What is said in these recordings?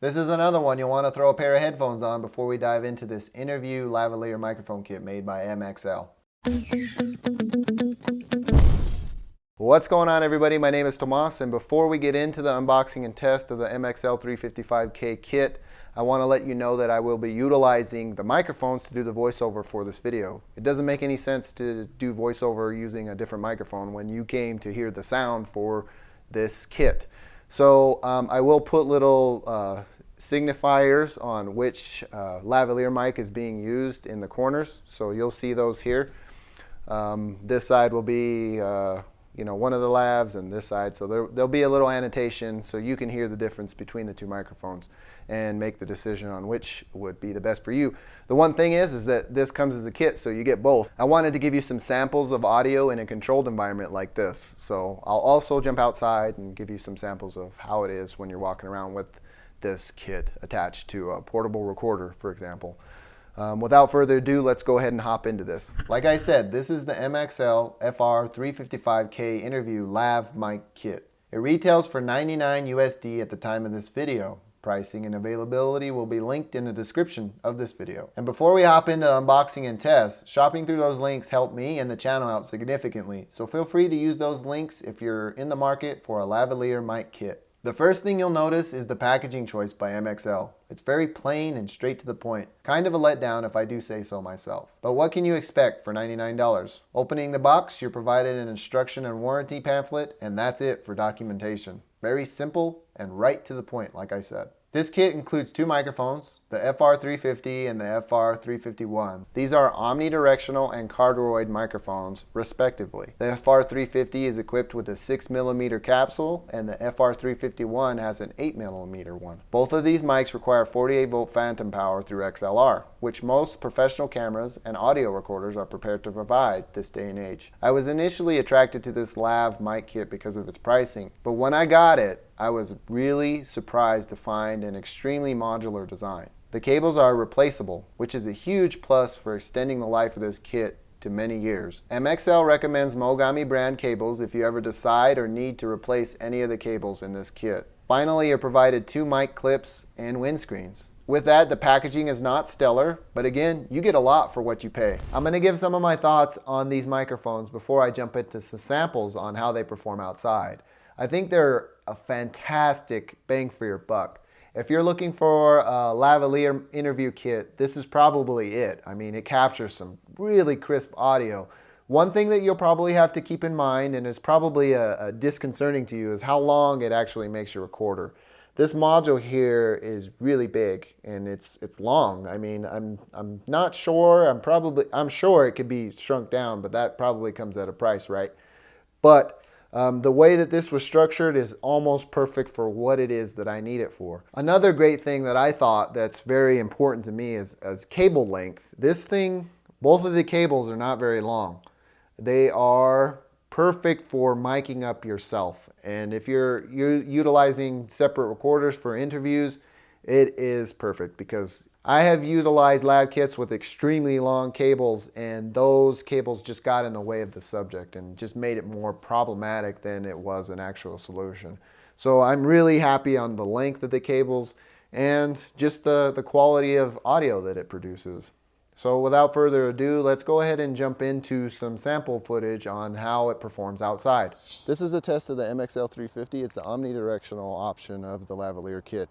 This is another one you'll want to throw a pair of headphones on before we dive into this interview lavalier microphone kit made by MXL. What's going on, everybody? My name is Tomas, and before we get into the unboxing and test of the MXL 355K kit, I want to let you know that I will be utilizing the microphones to do the voiceover for this video. It doesn't make any sense to do voiceover using a different microphone when you came to hear the sound for this kit. So I will put little signifiers on which lavalier mic is being used in the corners, so you'll see those here. This side will be one of the lavs, and this side, so there'll be a little annotation so you can hear the difference between the two microphones and make the decision on which would be the best for you. The one thing is that this comes as a kit, so you get both. I wanted to give you some samples of audio in a controlled environment like this, so I'll also jump outside and give you some samples of how it is when you're walking around with this kit attached to a portable recorder, for example. Without further ado, let's go ahead and hop into this. Like I said, this is the MXL FR-355K interview lav mic kit. It retails for $99 USD at the time of this video. Pricing and availability will be linked in the description of this video. And before we hop into unboxing and tests, shopping through those links help me and the channel out significantly. So feel free to use those links if you're in the market for a lavalier mic kit. The first thing you'll notice is the packaging choice by MXL. It's very plain and straight to the point. Kind of a letdown if I do say so myself. But what can you expect for $99? Opening the box, you're provided an instruction and warranty pamphlet, and that's it for documentation. Very simple and right to the point, like I said. This kit includes two microphones, the FR-350 and the FR-351. These are omnidirectional and cardioid microphones, respectively. The FR-350 is equipped with a 6mm capsule, and the FR-351 has an 8mm one. Both of these mics require 48-volt phantom power through XLR, which most professional cameras and audio recorders are prepared to provide this day and age. I was initially attracted to this lav mic kit because of its pricing, but when I got it, I was really surprised to find an extremely modular design. The cables are replaceable, which is a huge plus for extending the life of this kit to many years. MXL recommends Mogami brand cables if you ever decide or need to replace any of the cables in this kit. Finally, you're provided two mic clips and windscreens. With that, the packaging is not stellar, but again, you get a lot for what you pay. I'm going to give some of my thoughts on these microphones before I jump into some samples on how they perform outside. I think they're a fantastic bang for your buck. If you're looking for a lavalier interview kit, this is probably it. I mean, it captures some really crisp audio. One thing that you'll probably have to keep in mind, and is probably disconcerting to you, is how long it actually makes your recorder. This module here is really big and it's long. I mean, I'm not sure. I'm sure it could be shrunk down, but that probably comes at a price, right? But the way that this was structured is almost perfect for what it is that I need it for. Another great thing that I thought that's very important to me is cable length. This thing, both of the cables are not very long. They are perfect for miking up yourself. And if you're utilizing separate recorders for interviews, it is perfect, because I have utilized lav kits with extremely long cables, and those cables just got in the way of the subject and just made it more problematic than it was an actual solution. So I'm really happy on the length of the cables and just the quality of audio that it produces. So without further ado, let's go ahead and jump into some sample footage on how it performs outside. This is a test of the MXL 350. It's the omnidirectional option of the lavalier kit.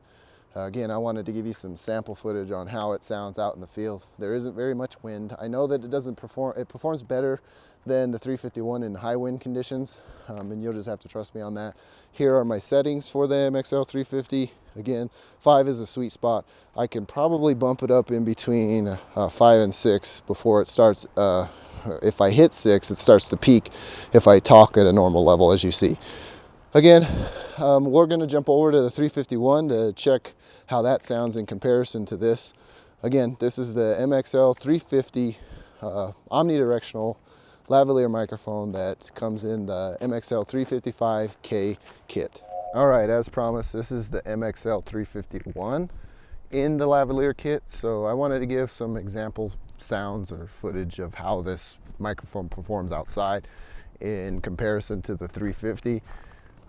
Again, I wanted to give you some sample footage on how it sounds out in the field. There isn't very much wind. I know that it performs better than the 351 in high wind conditions, and you'll just have to trust me on that. Here are my settings for the MXL 350. Again, 5 is a sweet spot. I can probably bump it up in between 5 and 6 before it starts. If I hit 6, it starts to peak if I talk at a normal level, as you see. Again, we're going to jump over to the 351 to check how that sounds in comparison to this. Again, this is the MXL 350 omnidirectional lavalier microphone that comes in the MXL 355K kit. All right, as promised, this is the MXL 351 in the lavalier kit. So I wanted to give some example sounds or footage of how this microphone performs outside in comparison to the 350.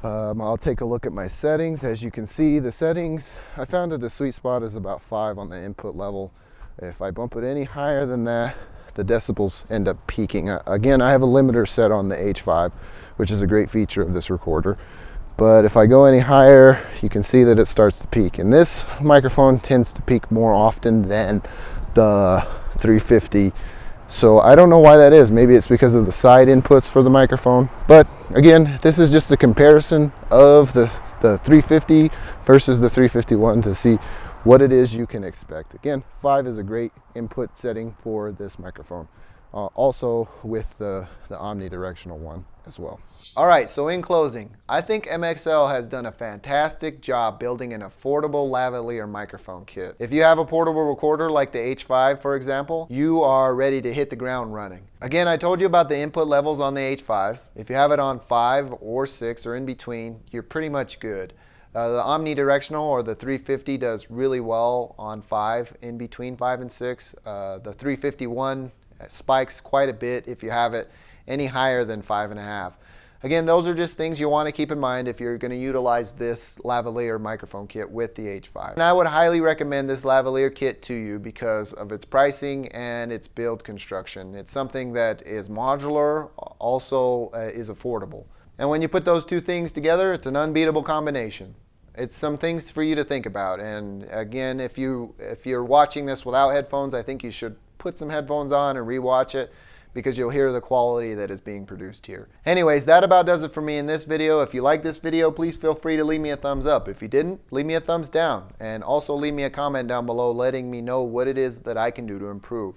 I'll take a look at my settings. As you can see, the settings, I found that the sweet spot is about 5 on the input level. If I bump it any higher than that, the decibels end up peaking. Again, I have a limiter set on the H5, which is a great feature of this recorder. But if I go any higher, you can see that it starts to peak. And this microphone tends to peak more often than the 350. So I don't know why that is. Maybe it's because of the side inputs for the microphone. But again, this is just a comparison of the 350 versus the 351 to see what it is you can expect. Again, 5 is a great input setting for this microphone. Also with the omnidirectional one as well. All right, so in closing, I think MXL has done a fantastic job building an affordable lavalier microphone kit. If you have a portable recorder like the H5, for example, you are ready to hit the ground running. Again, I told you about the input levels on the H5. If you have it on 5 or 6 or in between, you're pretty much good. The omnidirectional or the 350 does really well on 5, in between 5 and 6. The 351 spikes quite a bit if you have it any higher than 5.5. Again, those are just things you want to keep in mind if you're going to utilize this lavalier microphone kit with the H5. And I would highly recommend this lavalier kit to you because of its pricing and its build construction. It's something that is modular, also is affordable. And when you put those two things together, it's an unbeatable combination. It's some things for you to think about. And again, if you're watching this without headphones, I think you should put some headphones on and rewatch it, because you'll hear the quality that is being produced here. Anyways, that about does it for me in this video. If you like this video, please feel free to leave me a thumbs up. If you didn't, leave me a thumbs down. And also leave me a comment down below letting me know what it is that I can do to improve.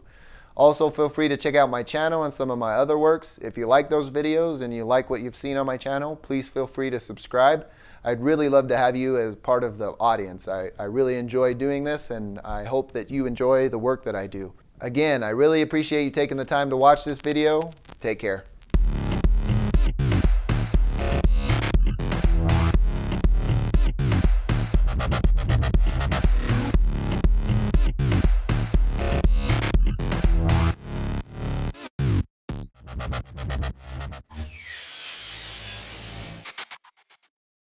Also, feel free to check out my channel and some of my other works. If you like those videos and you like what you've seen on my channel, please feel free to subscribe. I'd really love to have you as part of the audience. I really enjoy doing this, and I hope that you enjoy the work that I do. Again, I really appreciate you taking the time to watch this video. Take care.